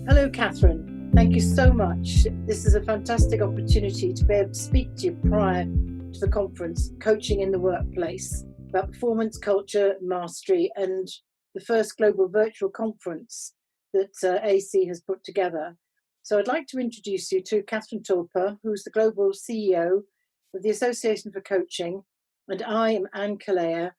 Hello, Katherine. Thank you so much. This is a fantastic opportunity to be able to speak to you prior to the conference, Coaching in the Workplace, about performance, culture, mastery, and the first global virtual conference that AC has put together. So I'd like to introduce you to Katherine Tulpa, who's the global CEO of the Association for Coaching, and I am Anne Kalea,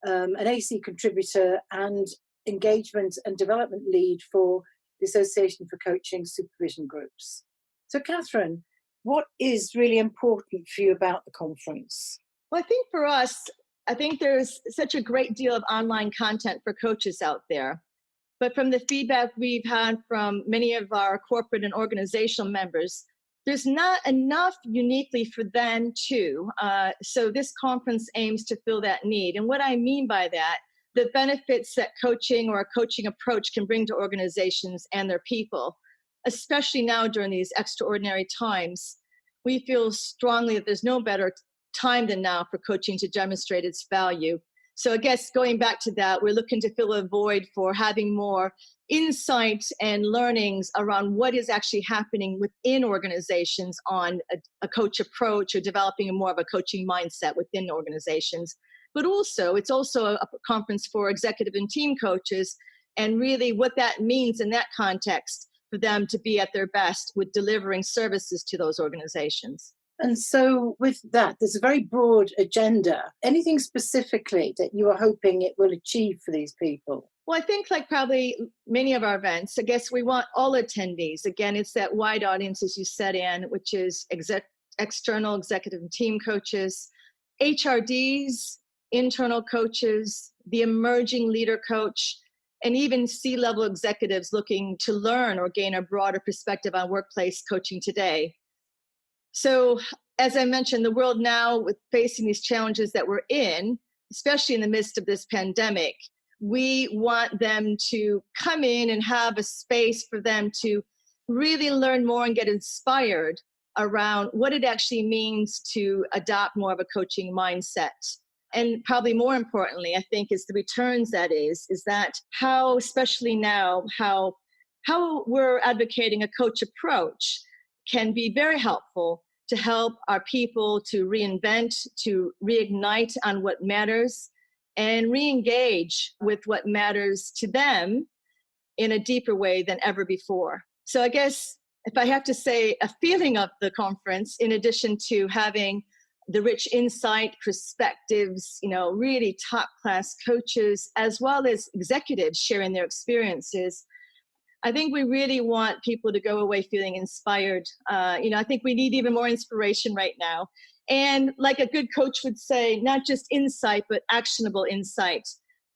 an AC contributor and engagement and development lead for the Association for Coaching Supervision Groups. So Katherine, what is really important for you about the conference? Well, I think for us, there's such a great deal of online content for coaches out there. But from the feedback we've had from many of our corporate and organizational members, there's not enough uniquely for them too. So this conference aims to fill that need. And what I mean by that, the benefits that coaching or a coaching approach can bring to organizations and their people, especially now during these extraordinary times. We feel strongly that there's no better time than now for coaching to demonstrate its value. So I guess going back to that, we're looking to fill a void for having more insight and learnings around what is actually happening within organizations on a coach approach or developing more of a coaching mindset within organizations. But also, it's also a conference for executive and team coaches, and really what that means in that context for them to be at their best with delivering services to those organizations. And so with that, there's a very broad agenda. Anything specifically that you are hoping it will achieve for these people? Well, I think like probably many of our events, I guess we want all attendees. Again, it's that wide audience, as you said, Anne, which is external executive and team coaches, HRDs, internal coaches, the emerging leader coach, and even C-level executives looking to learn or gain a broader perspective on workplace coaching today. So as I mentioned, the world now with facing these challenges that we're in, especially in the midst of this pandemic, we want them to come in and have a space for them to really learn more and get inspired around what it actually means to adopt more of a coaching mindset. And probably more importantly, I think, is the returns that is that how, especially now, how we're advocating a coach approach can be very helpful to help our people to reinvent, to reignite on what matters, and re-engage with what matters to them in a deeper way than ever before. So I guess if I have to say a feeling of the conference, in addition to having the rich insight, perspectives, really top-class coaches, as well as executives sharing their experiences, I think we really want people to go away feeling inspired. I think we need even more inspiration right now. And like a good coach would say, not just insight, but actionable insight,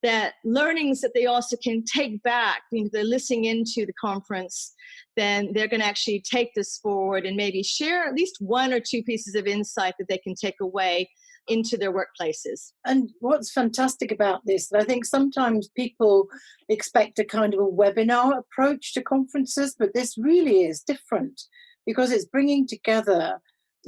that learnings that they also can take back. They're listening into the conference, then they're going to actually take this forward and maybe share at least one or two pieces of insight that they can take away into their workplaces. And what's fantastic about this, I think sometimes people expect a kind of a webinar approach to conferences, but this really is different because it's bringing together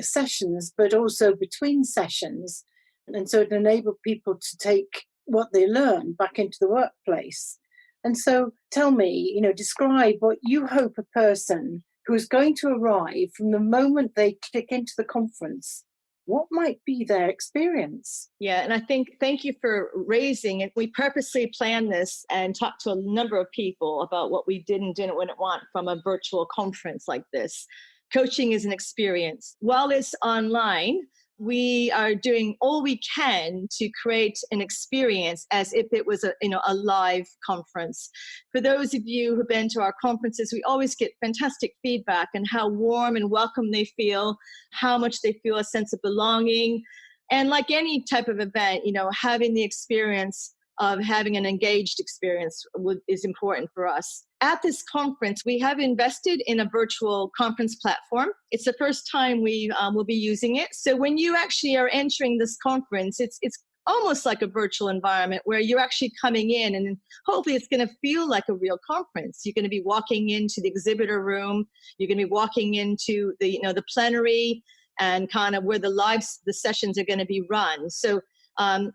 sessions, but also between sessions. And so it enables people to take what they learn back into the workplace. And so tell me, describe what you hope a person who is going to arrive from the moment they click into the conference, what might be their experience? Yeah, and I think, thank you for raising it. We purposely planned this and talked to a number of people about what we did and wouldn't want from a virtual conference like this. Coaching is an experience. While it's online, we are doing all we can to create an experience as if it was a live conference. For those of you who've been to our conferences, we always get fantastic feedback on how warm and welcome they feel, how much they feel a sense of belonging. And like any type of event, having the experience of having an engaged experience is important for us. At this conference, we have invested in a virtual conference platform. It's the first time we will be using it. So when you actually are entering this conference, it's almost like a virtual environment where you're actually coming in, and hopefully it's going to feel like a real conference. You're going to be walking into the exhibitor room. You're going to be walking into the plenary and kind of where the sessions are going to be run. So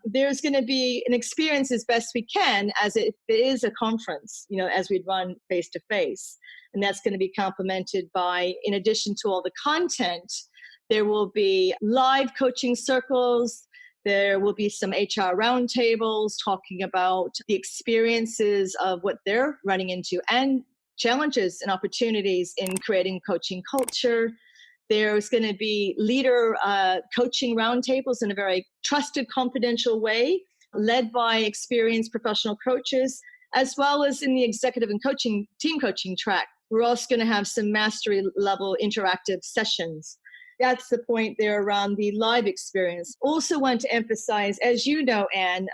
There's going to be an experience as best we can as it is a conference, as we'd run face to face. And that's going to be complemented by, in addition to all the content, there will be live coaching circles. There will be some HR roundtables talking about the experiences of what they're running into and challenges and opportunities in creating coaching culture. There's going to be leader coaching roundtables in a very trusted, confidential way, led by experienced professional coaches, as well as in the executive and coaching, team coaching track. We're also going to have some mastery level interactive sessions. That's the point there around the live experience. Also want to emphasize, as you know, Anne,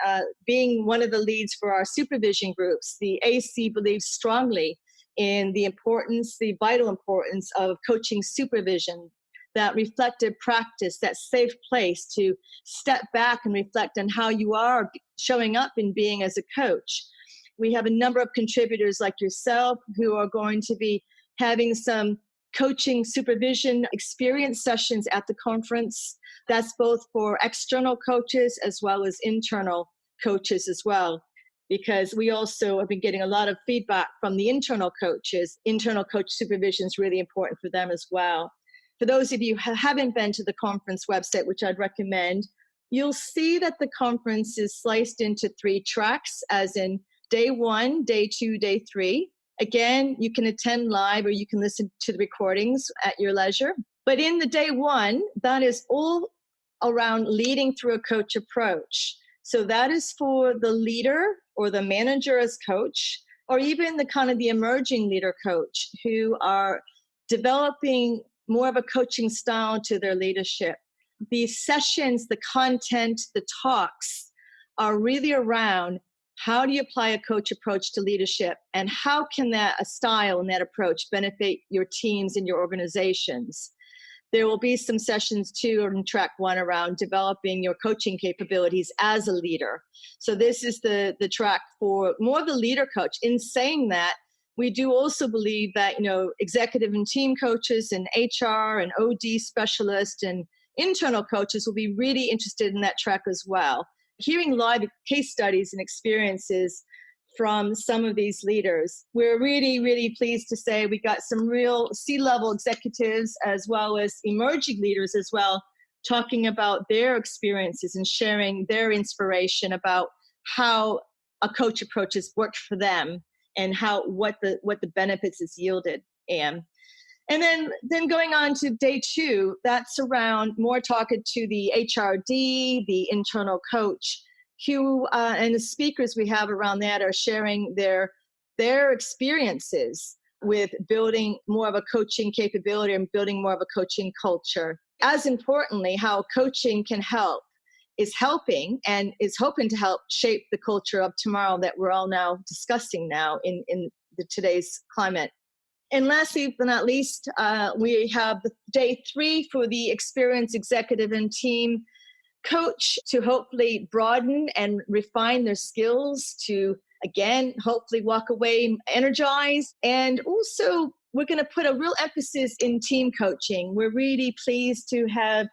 being one of the leads for our supervision groups, the AC believes strongly in the importance, the vital importance of coaching supervision, that reflective practice, that safe place to step back and reflect on how you are showing up and being as a coach. We have a number of contributors like yourself who are going to be having some coaching supervision experience sessions at the conference. That's both for external coaches as well as internal coaches as well, because we also have been getting a lot of feedback from the internal coaches. Internal coach supervision is really important for them as well. For those of you who haven't been to the conference website, which I'd recommend, you'll see that the conference is sliced into 3 tracks, as in day 1, day 2, day 3. Again, you can attend live or you can listen to the recordings at your leisure. But in the day 1, that is all around leading through a coach approach. So that is for the leader or the manager as coach, or even the kind of the emerging leader coach who are developing more of a coaching style to their leadership. These sessions, the content, the talks are really around how do you apply a coach approach to leadership, and how can that a style and that approach benefit your teams and your organizations. There will be some sessions too in track 1 around developing your coaching capabilities as a leader. So this is the track for more of the leader coach. In saying that, we do also believe that, executive and team coaches and HR and OD specialists and internal coaches will be really interested in that track as well. Hearing live case studies and experiences from some of these leaders. We're really, really pleased to say we got some real C-level executives as well as emerging leaders as well, talking about their experiences and sharing their inspiration about how a coach approach has worked for them and what the benefits has yielded. And then going on to day 2, that's around more talking to the HRD, the internal coach, who and the speakers we have around that are sharing their experiences with building more of a coaching capability and building more of a coaching culture. As importantly, how coaching can help is helping and is hoping to help shape the culture of tomorrow that we're all now discussing now in today's climate. And lastly, but not least, we have day 3 for the experienced executive and team coach to hopefully broaden and refine their skills to, again, hopefully walk away energized. And also, we're going to put a real emphasis in team coaching. We're really pleased to have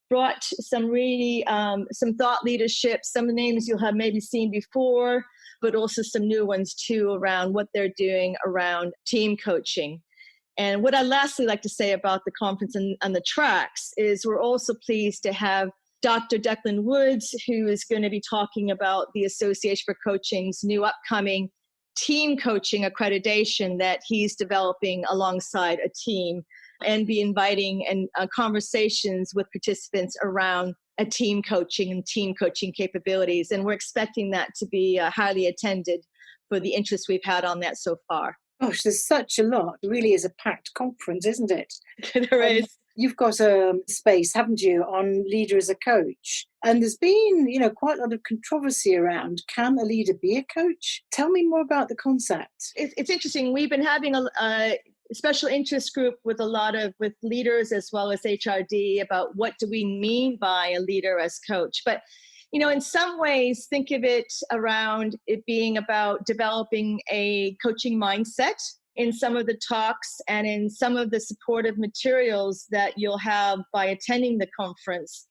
brought some really, some thought leadership, some names you'll have maybe seen before, but also some new ones too around what they're doing around team coaching. And what I'd lastly like to say about the conference and the tracks is we're also pleased to have Dr. Declan Woods, who is going to be talking about the Association for Coaching's new upcoming team coaching accreditation that he's developing alongside a team, and be inviting and conversations with participants around a team coaching and team coaching capabilities. And we're expecting that to be highly attended for the interest we've had on that so far. Gosh, there's such a lot. It really is a packed conference, isn't it? There is. You've got a space, haven't you, on leader as a coach? And there's been, quite a lot of controversy around, can a leader be a coach? Tell me more about the concept. It's interesting. We've been having a special interest group with with leaders as well as HRD about what do we mean by a leader as coach. But, in some ways, think of it around it being about developing a coaching mindset in some of the talks and in some of the supportive materials that you'll have by attending the conference.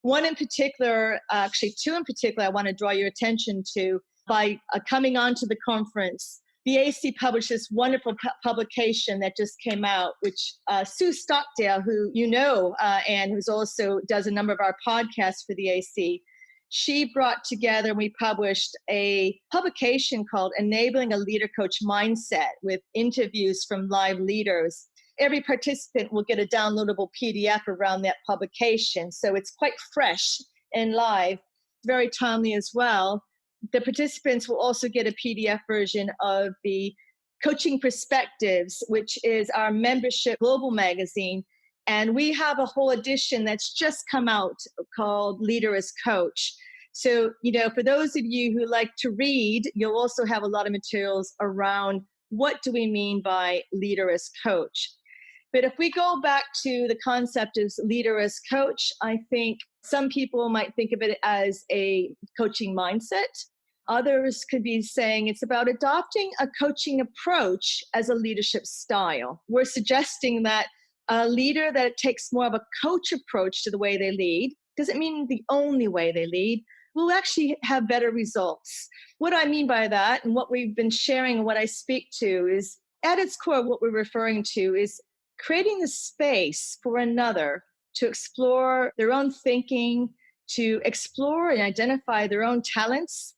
One in particular, actually two in particular, I want to draw your attention to by coming on to the conference. The AC published this wonderful publication that just came out, which Sue Stockdale, who you know, and who's also does a number of our podcasts for the AC, she brought together and we published a publication called Enabling a Leader Coach Mindset with interviews from live leaders. Every participant will get a downloadable PDF around that publication. So it's quite fresh and live, very timely as well. The participants will also get a PDF version of the Coaching Perspectives, which is our membership global magazine. And we have a whole edition that's just come out called Leader as Coach. So, for those of you who like to read, you'll also have a lot of materials around what do we mean by leader as coach. But if we go back to the concept of leader as coach, I think some people might think of it as a coaching mindset. Others could be saying it's about adopting a coaching approach as a leadership style. We're suggesting that a leader that takes more of a coach approach to the way they lead, doesn't mean the only way they lead, will actually have better results. What I mean by that, and what we've been sharing and what I speak to, is at its core, what we're referring to is creating the space for another to explore their own thinking, to explore and identify their own talents.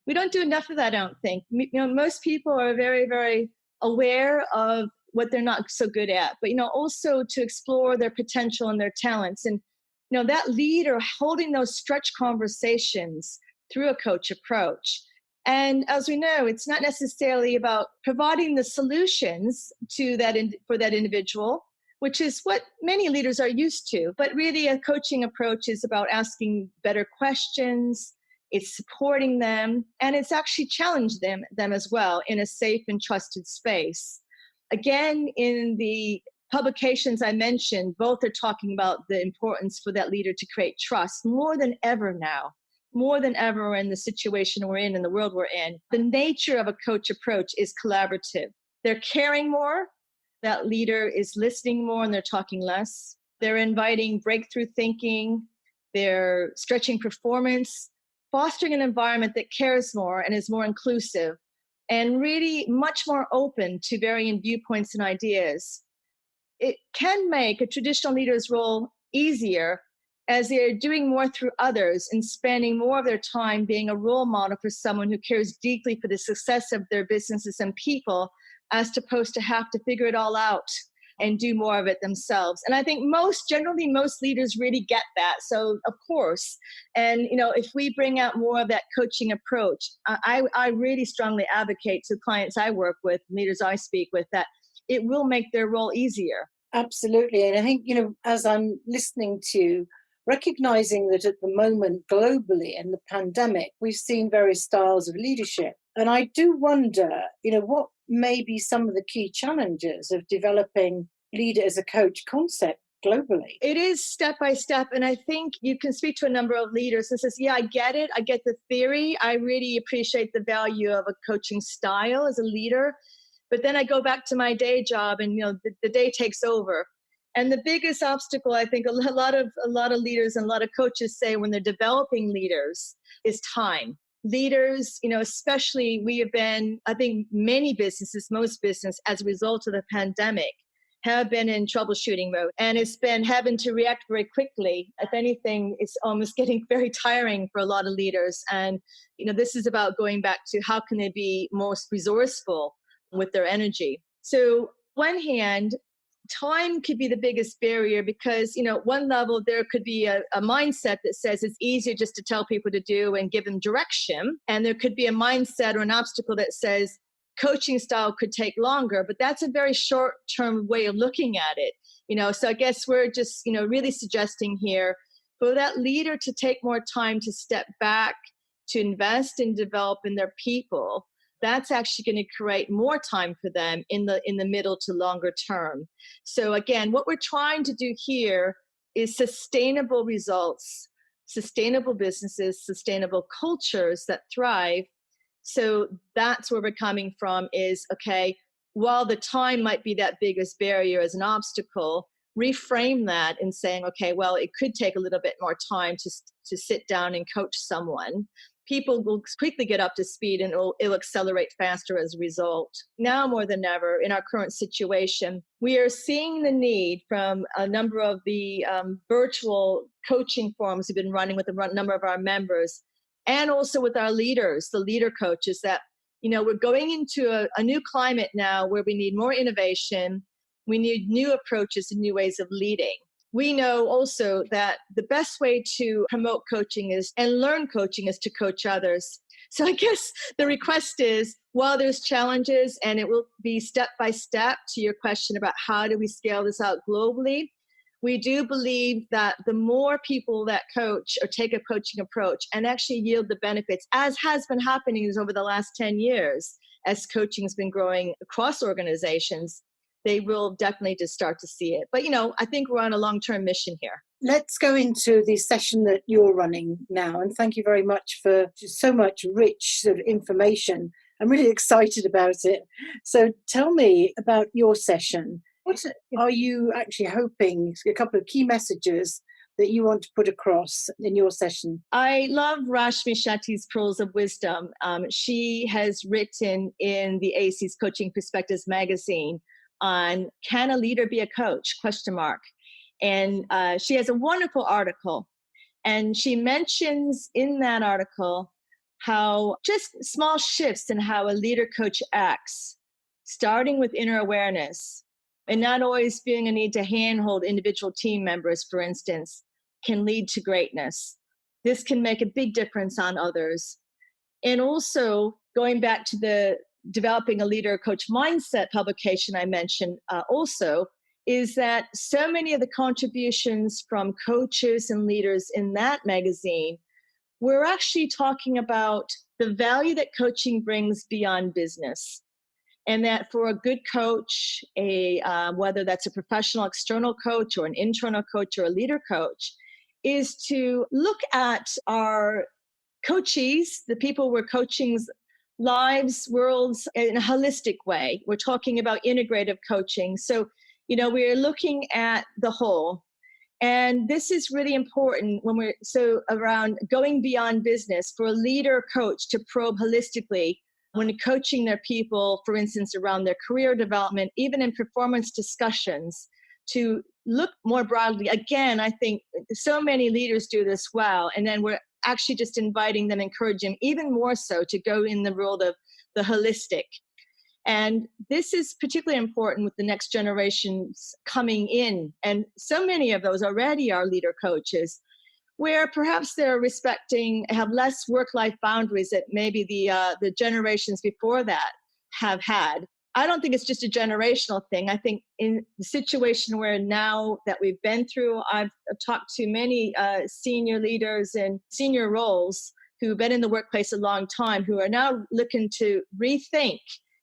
We don't do enough of that, I don't think. Most people are very, very aware of what they're not so good at, but also to explore their potential and their talents. And that leader holding those stretch conversations through a coach approach. And as we know, it's not necessarily about providing the solutions to that for that individual, which is what many leaders are used to. But really, a coaching approach is about asking better questions. It's supporting them, and it's actually challenged them as well in a safe and trusted space. Again, in the publications I mentioned, both are talking about the importance for that leader to create trust more than ever now, more than ever in the situation we're in the world we're in. The nature of a coach approach is collaborative. They're caring more. That leader is listening more and they're talking less. They're inviting breakthrough thinking. They're stretching performance, fostering an environment that cares more and is more inclusive and really much more open to varying viewpoints and ideas. It can make a traditional leader's role easier as they're doing more through others and spending more of their time being a role model for someone who cares deeply for the success of their businesses and people, as opposed to have to figure it all out and do more of it themselves. And I think generally most leaders really get that. So of course, and if we bring out more of that coaching approach, I really strongly advocate to clients I work with, leaders I speak with, that it will make their role easier. Absolutely. And I think, as I'm listening to, recognizing that at the moment globally in the pandemic, we've seen various styles of leadership. And I do wonder, what may be some of the key challenges of developing leader as a coach concept globally? It is step by step. And I think you can speak to a number of leaders and says, yeah, I get it. I get the theory. I really appreciate the value of a coaching style as a leader. But then I go back to my day job and, the day takes over. And the biggest obstacle, I think a lot of leaders and a lot of coaches say when they're developing leaders is time. Leaders, especially we have been, I think many businesses, most business as a result of the pandemic have been in troubleshooting mode. And it's been having to react very quickly. If anything, it's almost getting very tiring for a lot of leaders. And, this is about going back to how can they be most resourceful with their energy. So one hand, time could be the biggest barrier because, one level there could be a mindset that says it's easier just to tell people to do and give them direction. And there could be a mindset or an obstacle that says coaching style could take longer, but that's a very short-term way of looking at it. So I guess we're just, really suggesting here for that leader to take more time to step back, to invest and develop in their people. That's actually going to create more time for them in the middle to longer term. So again, what we're trying to do here is sustainable results, sustainable businesses, sustainable cultures that thrive. So that's where we're coming from is, okay, while the time might be that biggest barrier as an obstacle, reframe that and saying, okay, well, it could take a little bit more time to sit down and coach someone. People will quickly get up to speed and it'll accelerate faster as a result. Now more than ever, in our current situation, we are seeing the need from a number of the virtual coaching forums we've been running with a number of our members, and also with our leaders, the leader coaches, that, we're going into a new climate now where we need more innovation. We need new approaches and new ways of leading. We know also that the best way to promote coaching and learn coaching is to coach others. So I guess the request is, while there's challenges, and it will be step by step to your question about how do we scale this out globally, we do believe that the more people that coach or take a coaching approach and actually yield the benefits, as has been happening over the last 10 years, as coaching has been growing across organizations, they will definitely just start to see it. But, I think we're on a long-term mission here. Let's go into the session that you're running now. And thank you very much for so much rich sort of information. I'm really excited about it. So tell me about your session. What are you actually hoping, a couple of key messages that you want to put across in your session? I love Rashmi Shetty's Pearls of Wisdom. She has written in the IOC's Coaching Perspectives magazine on can a leader be a coach, ? And she has a wonderful article. And she mentions in that article how just small shifts in how a leader coach acts, starting with inner awareness, and not always feeling a need to handhold individual team members, for instance, can lead to greatness. This can make a big difference on others. And also, going back to the Developing a Leader Coach Mindset publication I mentioned also, is that so many of the contributions from coaches and leaders in that magazine, we're actually talking about the value that coaching brings beyond business. And that for a good coach, whether that's a professional external coach or an internal coach or a leader coach, is to look at our coachees, the people we're coaching's lives, worlds, in a holistic way. We're talking about integrative coaching. So, we're looking at the whole. And this is really important when around going beyond business, for a leader coach to probe holistically when coaching their people, for instance, around their career development, even in performance discussions, to look more broadly. Again, I think so many leaders do this well. And then we're actually just inviting them, encouraging them even more so to go in the world of the holistic. And this is particularly important with the next generations coming in. And so many of those already are leader coaches, where perhaps they're have less work-life boundaries that maybe the generations before that have had. I don't think it's just a generational thing. I think in the situation where now that we've been through, I've talked to many senior leaders in senior roles who've been in the workplace a long time, who are now looking to rethink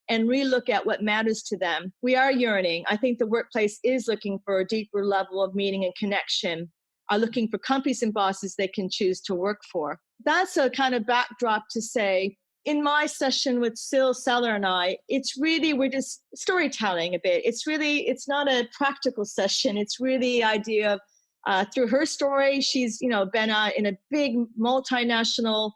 and relook at what matters to them. We are yearning. I think the workplace is looking for a deeper level of meaning and connection, are looking for companies and bosses they can choose to work for. That's a kind of backdrop to say, in my session with Sil Seller and I, we're just storytelling a bit. It's not a practical session. It's really the idea of, through her story, she's, been in a big multinational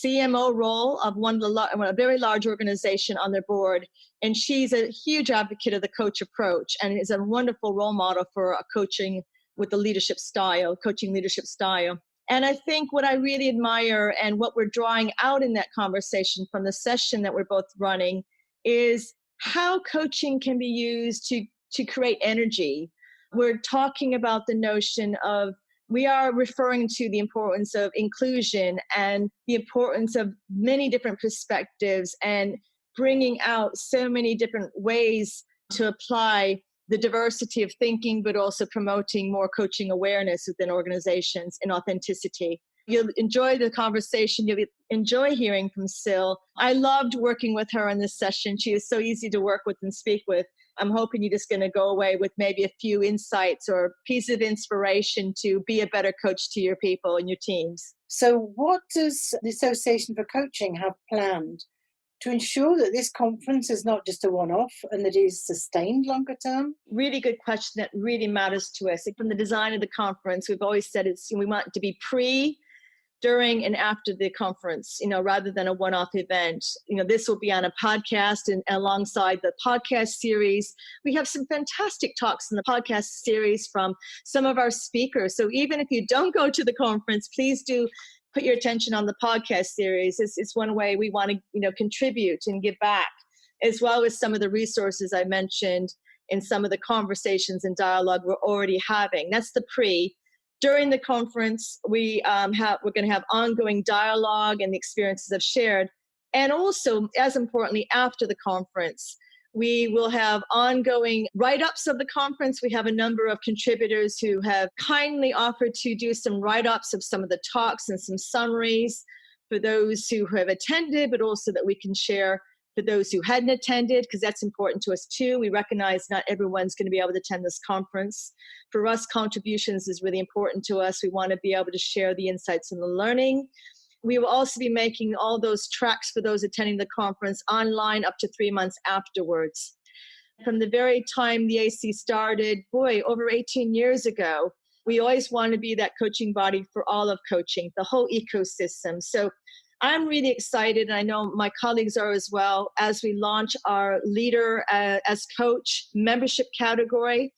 CMO role of a very large organization on their board. And she's a huge advocate of the coach approach and is a wonderful role model for a coaching with the coaching leadership style. And I think what I really admire and what we're drawing out in that conversation from the session that we're both running is how coaching can be used to create energy. We're talking about the notion of, we are referring to the importance of inclusion and the importance of many different perspectives and bringing out so many different ways to apply the diversity of thinking, but also promoting more coaching awareness within organizations and authenticity. You'll enjoy the conversation. You'll enjoy hearing from Sil. I loved working with her in this session. She was so easy to work with and speak with. I'm hoping you're just going to go away with maybe a few insights or pieces of inspiration to be a better coach to your people and your teams. So what does the Association for Coaching have planned to ensure that this conference is not just a one-off and that it is sustained longer term? Really good question that really matters to us. From the design of the conference, we've always said we want it to be pre, during, and after the conference, rather than a one-off event. This will be on a podcast, and alongside the podcast series, we have some fantastic talks in the podcast series from some of our speakers. So even if you don't go to the conference, please do put your attention on the podcast series. It's one way we want to, contribute and give back, as well as some of the resources I mentioned in some of the conversations and dialogue we're already having. That's the pre. During the conference, we're going to have ongoing dialogue and the experiences I've shared. And also, as importantly, after the conference, we will have ongoing write-ups of the conference. We have a number of contributors who have kindly offered to do some write-ups of some of the talks and some summaries for those who have attended, but also that we can share for those who hadn't attended, because that's important to us too. We recognize not everyone's going to be able to attend this conference. For us, contributions is really important to us. We want to be able to share the insights and the learning. We will also be making all those tracks for those attending the conference online up to 3 months afterwards. From the very time the AC started, over 18 years ago, we always want to be that coaching body for all of coaching, the whole ecosystem. So I'm really excited, and I know my colleagues are as well, as we launch our Leader as Coach membership category.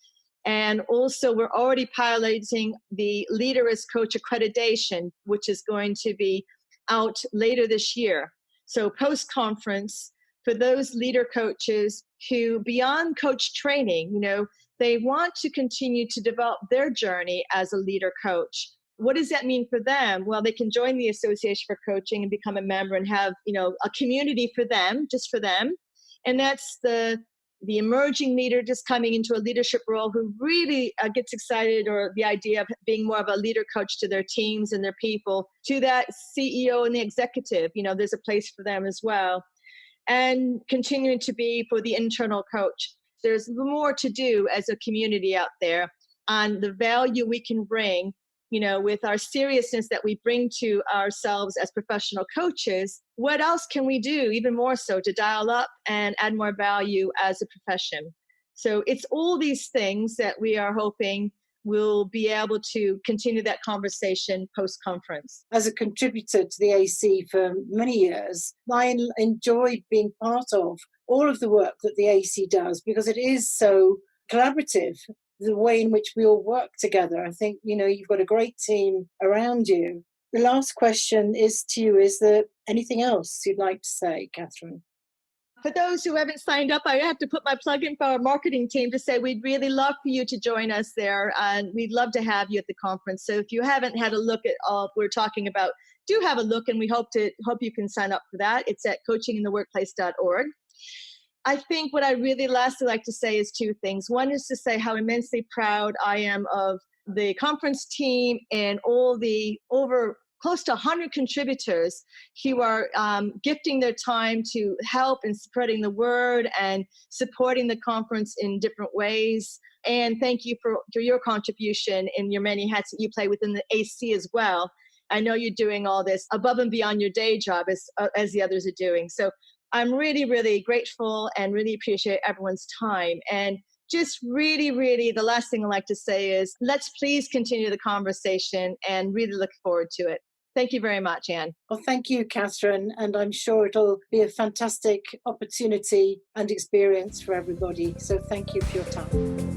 And also, we're already piloting the Leader as Coach accreditation, which is going to be out later this year. So post-conference, for those leader coaches who, beyond coach training, they want to continue to develop their journey as a leader coach. What does that mean for them? Well, they can join the Association for Coaching and become a member and have, a community for them, just for them. And that's the emerging leader just coming into a leadership role who really gets excited, or the idea of being more of a leader coach to their teams and their people, to that CEO and the executive. There's a place for them as well. And continuing to be for the internal coach. There's more to do as a community out there on the value we can bring, with our seriousness that we bring to ourselves as professional coaches. What else can we do, even more so, to dial up and add more value as a profession? So it's all these things that we are hoping will be able to continue that conversation post-conference. As a contributor to the AC for many years, I enjoyed being part of all of the work that the AC does, because it is so collaborative, the way in which we all work together. I think, you've got a great team around you. The last question is to you. Is there anything else you'd like to say, Katherine? For those who haven't signed up, I have to put my plug in for our marketing team to say we'd really love for you to join us there, and we'd love to have you at the conference. So if you haven't had a look at all we're talking about, do have a look, and we hope you can sign up for that. It's at coachingintheworkplace.org. I think what I really lastly like to say is two things. One is to say how immensely proud I am of the conference team and all the over close to 100 contributors who are gifting their time to help in spreading the word and supporting the conference in different ways. And thank you for your contribution in your many hats that you play within the AC as well. I know you're doing all this above and beyond your day job as the others are doing. So I'm really, really grateful and really appreciate everyone's time. And just really, really, the last thing I'd like to say is let's please continue the conversation and really look forward to it. Thank you very much, Anne. Well, thank you, Katherine. And I'm sure it'll be a fantastic opportunity and experience for everybody. So thank you for your time.